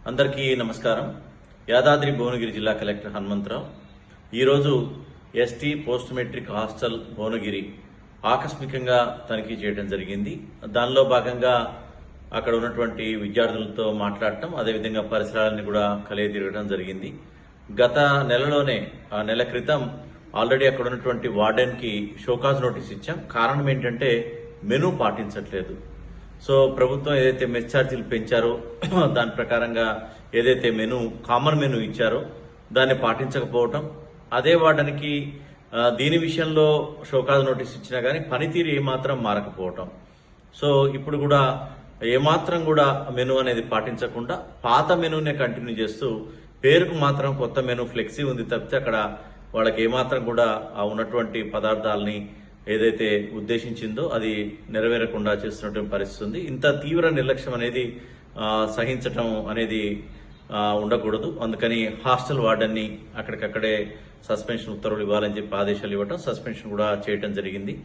అందరికీ నమస్కారం. యాదాద్రి భువనగిరి జిల్లా కలెక్టర్ హనుమంతరావు ఈరోజు ST post matric hostel Bhuvanagiri ఆకస్మికంగా తనిఖీ చేయడం జరిగింది. దానిలో భాగంగా అక్కడ ఉన్నటువంటి విద్యార్థులతో మాట్లాడటం, అదేవిధంగా పరిసరాలను కూడా కలిగి తిరగడం జరిగింది. గత నెలలోనే నెల క్రితం ఆల్రెడీ అక్కడ ఉన్నటువంటి వార్డెన్కి షోకాజ్ నోటీస్ ఇచ్చాం. కారణం ఏంటంటే మెనూ పాటించట్లేదు. సో ప్రభుత్వం ఏదైతే మెస్ ఛార్జీలు పెంచారో దాని ప్రకారంగా ఏదైతే కామన్ మెనూ ఇచ్చారో దాన్ని పాటించకపోవటం, అదే వార్డెన్కి దీని విషయంలో షోకాజ్ నోటీస్ ఇచ్చినా కానీ పనితీరు ఏమాత్రం మారకపోవటం. సో ఇప్పుడు కూడా ఏమాత్రం కూడా మెనూ అనేది పాటించకుండా పాత మెనూనే కంటిన్యూ చేస్తూ పేరుకు మాత్రం కొత్త మెనూ ఫ్లెక్సీ ఉంది తప్పితే అక్కడ వాళ్ళకి ఏమాత్రం కూడా ఉన్నటువంటి పదార్థాలని ఏదైతే ఉద్దేశించిందో అది నెరవేరకుండా చేస్తున్నటువంటి పరిస్థితి ఉంది. ఇంత తీవ్ర నిర్లక్ష్యం అనేది సహించటం అనేది ఉండకూడదు. అందుకని హాస్టల్ వార్డెన్ని అక్కడికక్కడే సస్పెన్షన్ ఉత్తర్వులు ఇవ్వాలని చెప్పి ఆదేశాలు ఇవ్వటం, సస్పెన్షన్ కూడా చేయటం జరిగింది.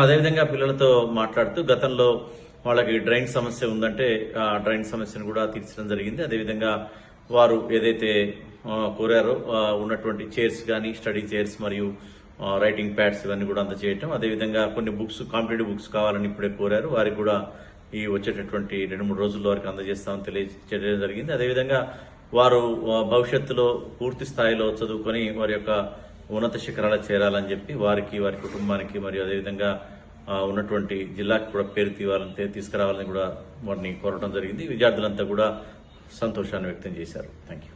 అదేవిధంగా పిల్లలతో మాట్లాడుతూ గతంలో వాళ్ళకి డ్రైన్ సమస్య ఉందంటే ఆ డ్రైన్ సమస్యను కూడా తీర్చడం జరిగింది. అదేవిధంగా వారు ఏదైతే కోరారో ఉన్నటువంటి చైర్స్ కానీ, స్టడీ చైర్స్ మరియు రైటింగ్ ప్యాడ్స్ ఇవన్నీ కూడా అందజేయటం, అదేవిధంగా కొన్ని బుక్స్, కాంపిటేటివ్ బుక్స్ కావాలని ఇప్పుడే కోరారు. వారికి కూడా ఈ వచ్చేటటువంటి 2-3 రోజుల్లో వారికి అందజేస్తామని తెలియజేయడం జరిగింది. అదేవిధంగా వారు భవిష్యత్తులో పూర్తి స్థాయిలో చదువుకొని వారి యొక్క ఉన్నత శిఖరాలకు చేరాలని చెప్పి వారికి, వారి కుటుంబానికి మరియు అదేవిధంగా ఉన్నటువంటి జిల్లాకి కూడా పేరు తీసుకురావాలని కూడా వారిని కోరడం జరిగింది. విద్యార్థులంతా కూడా సంతోషాన్ని వ్యక్తం చేశారు. Thank you.